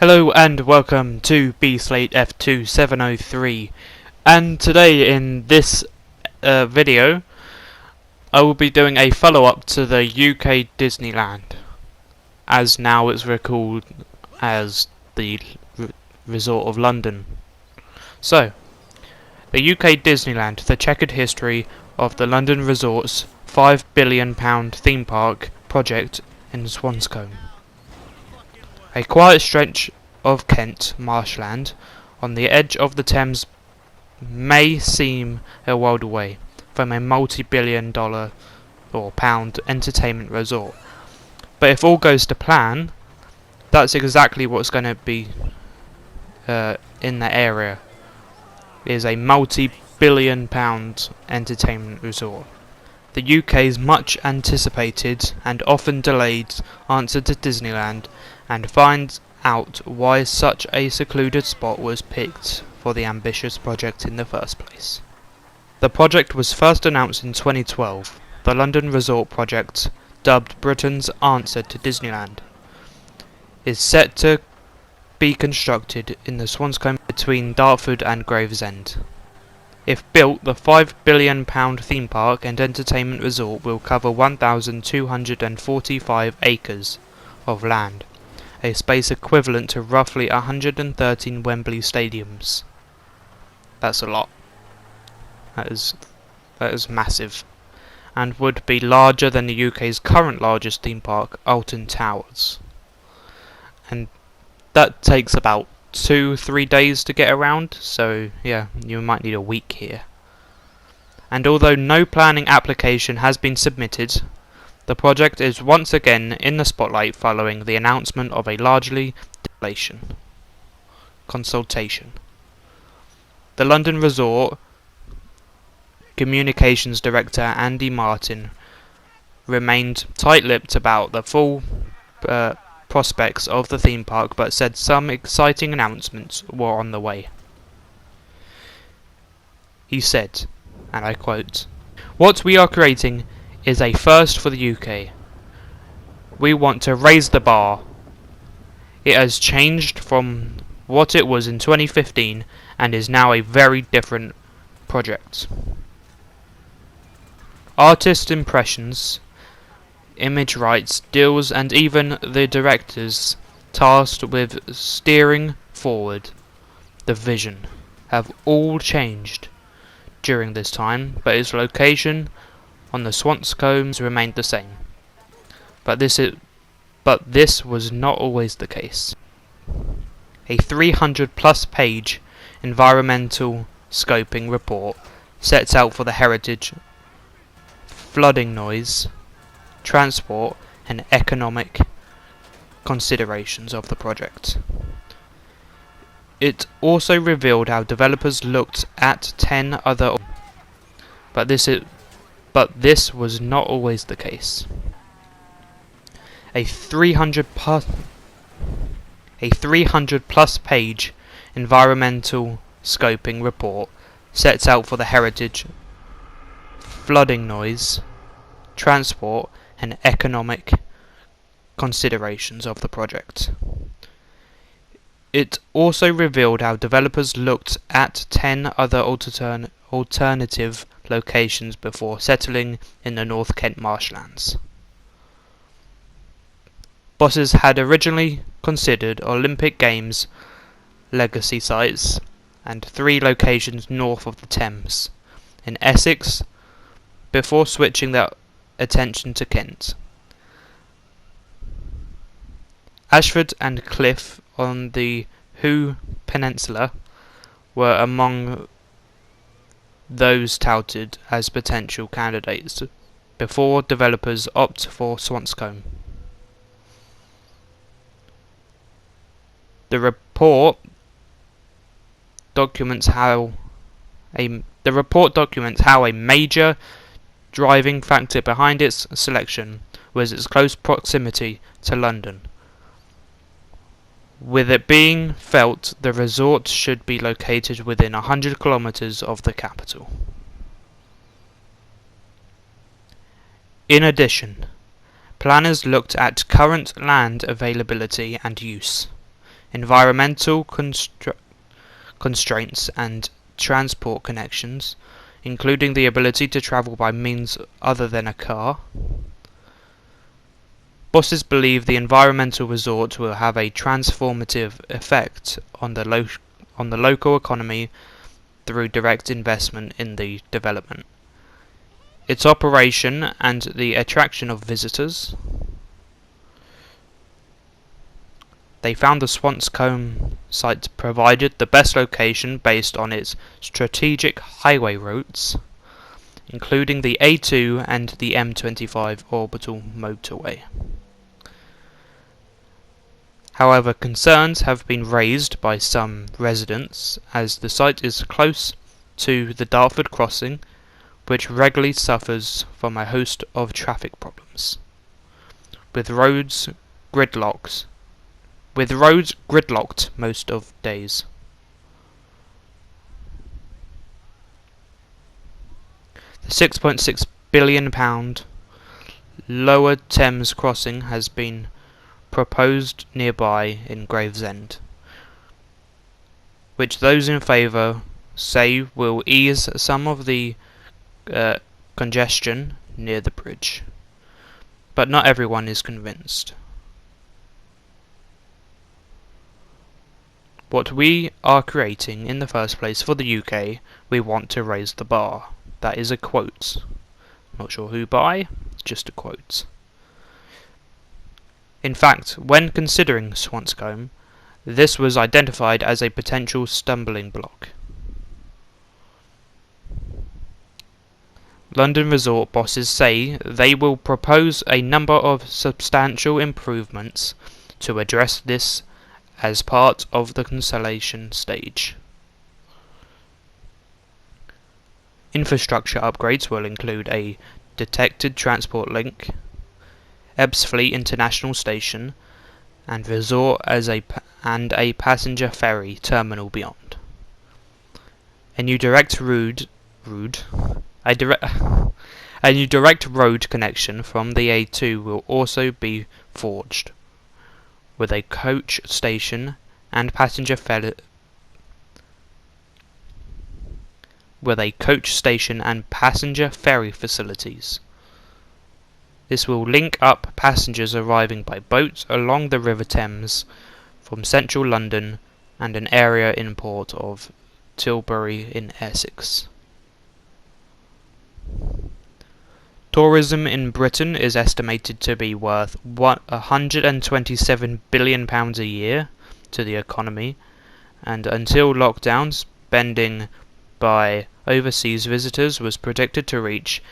Hello and welcome to B-Slate F2703, and today in this video I will be doing a follow-up to the UK Disneyland, as now it's recalled as the Resort of London. So, the UK Disneyland, the checkered history of the London Resort's £5 billion theme park project in Swanscombe. A quiet stretch of Kent marshland on the edge of the Thames may seem a world away from a multi-billion dollar or pound entertainment resort, but if all goes to plan, that's exactly what's going to be in that area. It is a multi-billion pound entertainment resort. The UK's much anticipated and often delayed answer to Disneyland, and finds out why such a secluded spot was picked for the ambitious project in the first place. The project was first announced in 2012. The London Resort project, dubbed Britain's answer to Disneyland, is set to be constructed in the Swanscombe between Dartford and Gravesend. If built, the £5 billion theme park and entertainment resort will cover 1,245 acres of land, a space equivalent to roughly 113 Wembley stadiums. That's a lot. That is massive, and would be larger than the UK's current largest theme park, Alton Towers. And that takes about 2-3 days to get around, so yeah, you might need a week here. And although no planning application has been submitted, the project is once again in the spotlight following the announcement of a largely consultation. The London Resort Communications Director Andy Martin remained tight-lipped about the full prospects of the theme park, but said some exciting announcements were on the way. He said, and I quote, "What we are creating is a first for the UK. We want to raise the bar. It has changed from what it was in 2015 and is now a very different project. Artist impressions, image rights, deals, and even the directors tasked with steering forward the vision have all changed during this time, but its location on the Swanscombe remained the same. But this was not always the case. A 300-plus page environmental scoping report sets out for the heritage, flooding noise, transport, and economic considerations of the project. It also revealed how developers looked at 10 other but this was not always the case. A 300-plus page environmental scoping report sets out for the heritage, flooding noise, transport, and economic considerations of the project. It also revealed how developers looked at 10 other alternative locations before settling in the North Kent marshlands. Bosses had originally considered Olympic Games legacy sites and 3 locations north of the Thames, in Essex, before switching their attention to Kent. Ashford and Cliff on the Hoo Peninsula were among those touted as potential candidates before developers opt for Swanscombe. The report documents how a major driving factor behind its selection was its close proximity to London, with it being felt the resort should be located within 100 kilometres of the capital. In addition, planners looked at current land availability and use, environmental constraints and transport connections, including the ability to travel by means other than a car. Bosses believe the environmental resort will have a transformative effect on the local economy through direct investment in the development, its operation and the attraction of visitors. They found the Swanscombe site provided the best location based on its strategic highway routes, including the A2 and the M25 orbital motorway. However, concerns have been raised by some residents as the site is close to the Dartford crossing, which regularly suffers from a host of traffic problems, with roads gridlocked most of days. The £6.6 billion Lower Thames crossing has been proposed nearby in Gravesend, which those in favour say will ease some of the congestion near the bridge, but not everyone is convinced. What we are creating in the first place for the UK, we want to raise the bar. That is a quote. Not sure who by, just a quote. In fact, when considering Swanscombe, this was identified as a potential stumbling block. London resort bosses say they will propose a number of substantial improvements to address this as part of the consolidation stage. Infrastructure upgrades will include a detected transport link, Ebbsfleet International Station, and resort and a passenger ferry terminal beyond. A new direct road connection from the A2 will also be forged, with a coach station and passenger ferry facilities. This will link up passengers arriving by boat along the River Thames from central London and an area import of Tilbury in Essex. Tourism in Britain is estimated to be worth £127 billion a year to the economy, and until lockdown, spending by overseas visitors was predicted to reach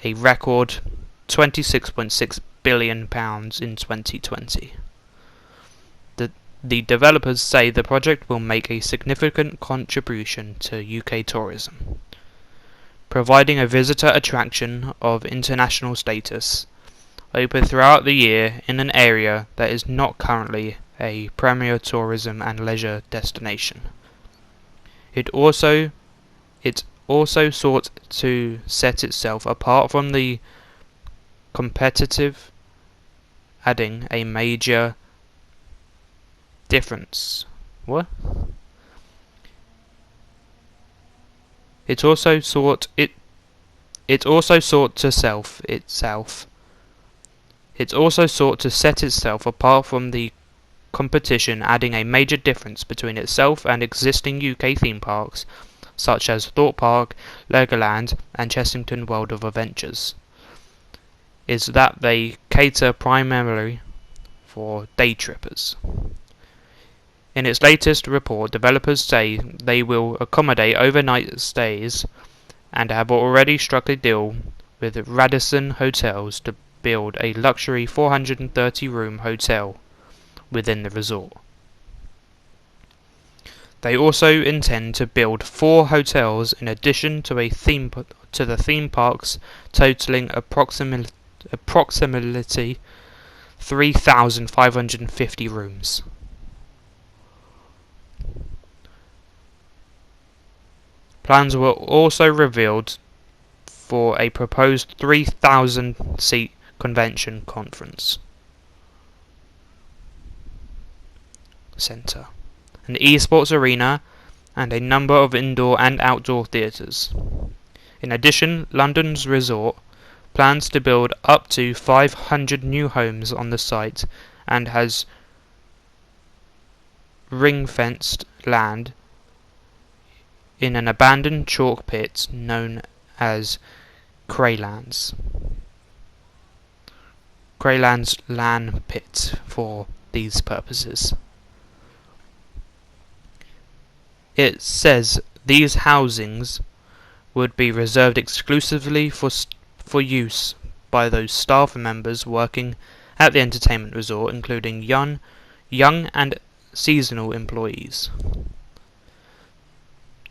a record £26.6 billion in 2020. The developers say the project will make a significant contribution to UK tourism, providing a visitor attraction of international status, open throughout the year in an area that is not currently a premier tourism and leisure destination. It also sought to set itself apart from the competitive, adding a major difference. What? It also sought to set itself apart from the competition, adding a major difference between itself and existing UK theme parks such as Thorpe Park, Legoland and Chessington World of Adventures, is that they cater primarily for day trippers. In its latest report, developers say they will accommodate overnight stays and have already struck a deal with Radisson Hotels to build a luxury 430-room hotel within the resort. They also intend to build 4 hotels in addition to the theme parks, totaling approximately 3,550 rooms. Plans were also revealed for a proposed 3,000-seat convention conference centre, an esports arena, and a number of indoor and outdoor theatres. In addition, London's resort plans to build up to 500 new homes on the site and has ring-fenced land in an abandoned chalk pit known as Craylands. Craylands LAN pit for these purposes. It says these housings would be reserved exclusively for use by those staff members working at the entertainment resort, including young and seasonal employees.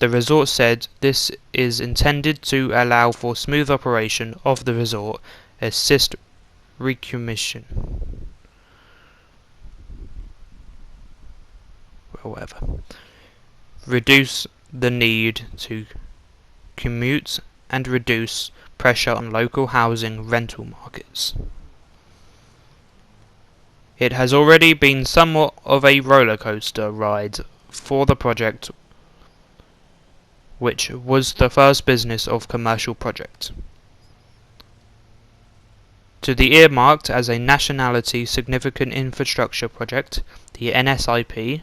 The resort said this is intended to allow for smooth operation of the resort, assist recommission, reduce the need to commute and reduce pressure on local housing rental markets. It has already been somewhat of a roller coaster ride for the project, which was the first business of commercial project. To the earmarked as a nationality significant infrastructure project, the NSIP,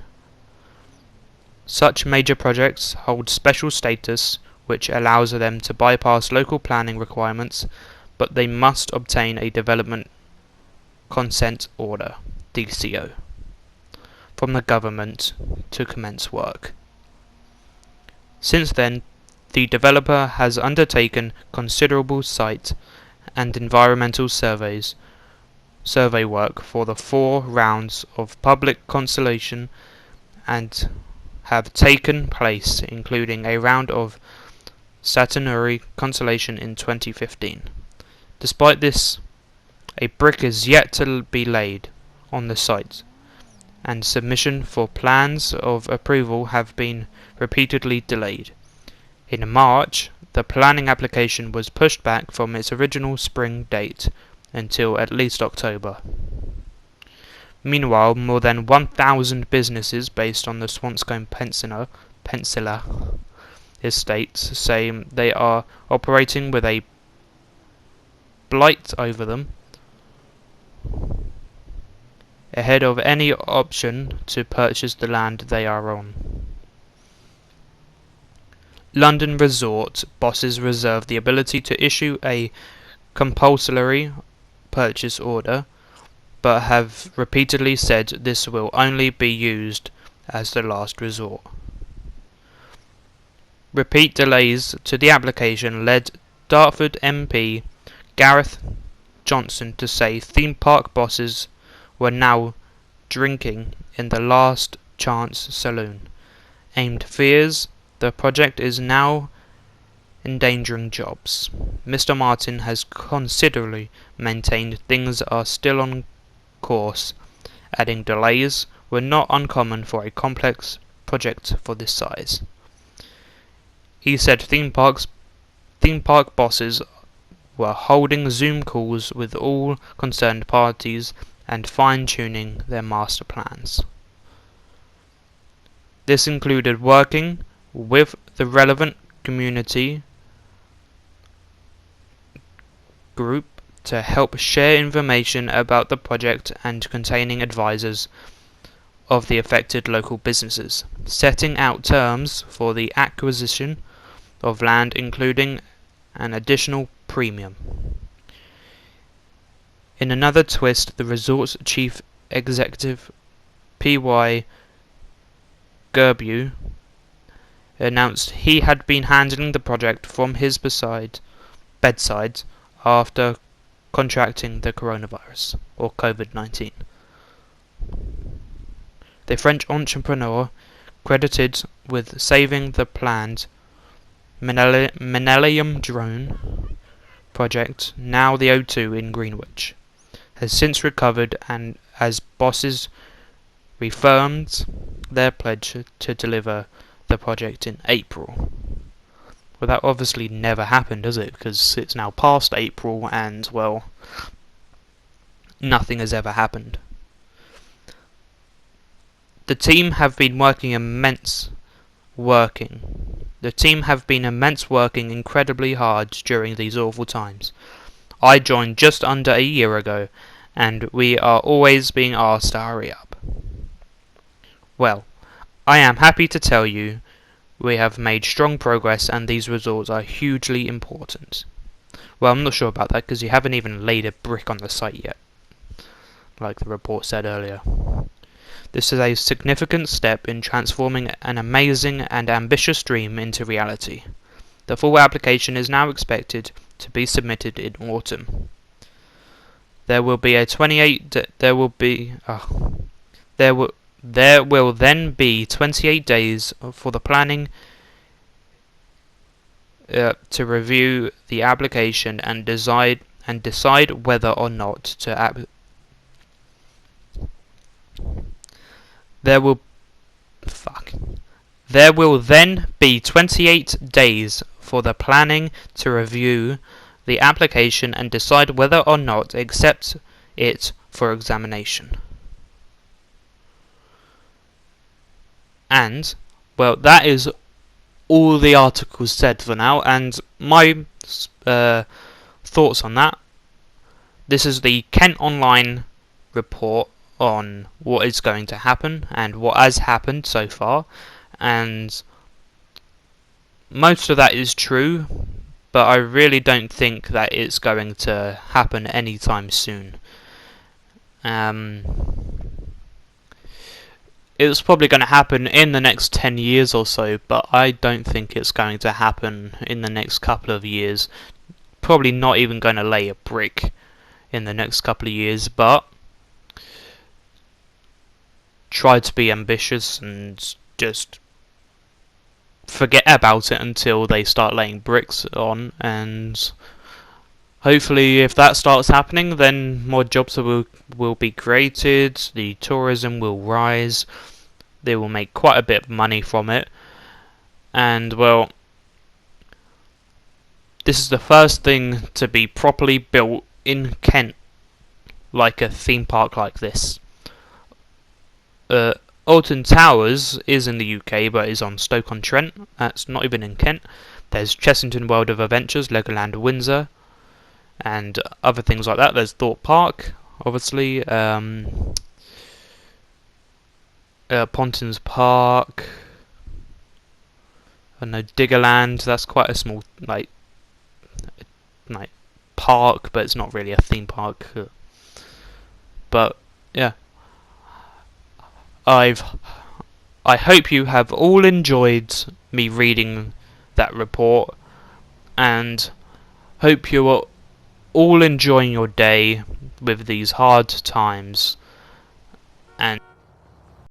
such major projects hold special status which allows them to bypass local planning requirements, but they must obtain a development consent order, DCO, from the government to commence work. Since then, the developer has undertaken considerable site and environmental survey work for the 4 rounds of public consultation and have taken place, including a round of statutory consultation in 2015. Despite this, a brick is yet to be laid on the site, and submission for plans of approval have been repeatedly delayed. In March, the planning application was pushed back from its original spring date until at least October. Meanwhile, more than 1,000 businesses based on the Swanscombe Peninsula estates say they are operating with a blight over them ahead of any option to purchase the land they are on. London resort bosses reserve the ability to issue a compulsory purchase order, but have repeatedly said this will only be used as the last resort. Repeat delays to the application led Dartford MP Gareth Johnson to say theme park bosses were now drinking in the last chance saloon, aimed fears the project is now endangering jobs. Mr. Martin has considerably maintained things are still on course, adding delays were not uncommon for a complex project for this size. He said theme park bosses were holding Zoom calls with all concerned parties and fine-tuning their master plans. This included working with the relevant community group to help share information about the project and containing advisors of the affected local businesses, setting out terms for the acquisition of land including an additional premium. In another twist, the resort's chief executive, P.Y. Gerbeau, announced he had been handling the project from his bedside after contracting the coronavirus, or COVID-19. The French entrepreneur, credited with saving the planned Millennium Drone project, now the O2 in Greenwich, has since recovered and as bosses reaffirmed their pledge to deliver the project in April. Well, that obviously never happened, does it? Because it's now past April and, well, nothing has ever happened. The team have been working incredibly hard during these awful times. I joined just under a year ago, and we are always being asked to hurry up. Well, I am happy to tell you we have made strong progress, and these results are hugely important. Well, I'm not sure about that, because you haven't even laid a brick on the site yet, like the report said earlier. This is a significant step in transforming an amazing and ambitious dream into reality. The full application is now expected to be submitted in autumn. There will then be 28 days for the planning to review the application and decide whether or not to There will then be 28 days for the planning to review the application and decide whether or not to accept it for examination. And, well, that is all the article said for now, and my thoughts on that. This is the Kent Online report on what is going to happen and what has happened so far, and most of that is true, but I really don't think that it's going to happen anytime soon. It's probably going to happen in the next 10 years or so, but I don't think it's going to happen in the next couple of years. Probably not even going to lay a brick in the next couple of years, but try to be ambitious and just forget about it until they start laying bricks on, and hopefully if that starts happening, then more jobs will be created, the tourism will rise, they will make quite a bit of money from it, and well, this is the first thing to be properly built in Kent, like a theme park like this. Alton Towers is in the UK, but is on Stoke-on-Trent. That's not even in Kent. There's Chessington World of Adventures, Legoland Windsor, and other things like that. There's Thorpe Park, obviously. Pontins Park. I know Diggerland. That's quite a small like park, but it's not really a theme park. But yeah. I hope you have all enjoyed me reading that report, and hope you are all enjoying your day with these hard times.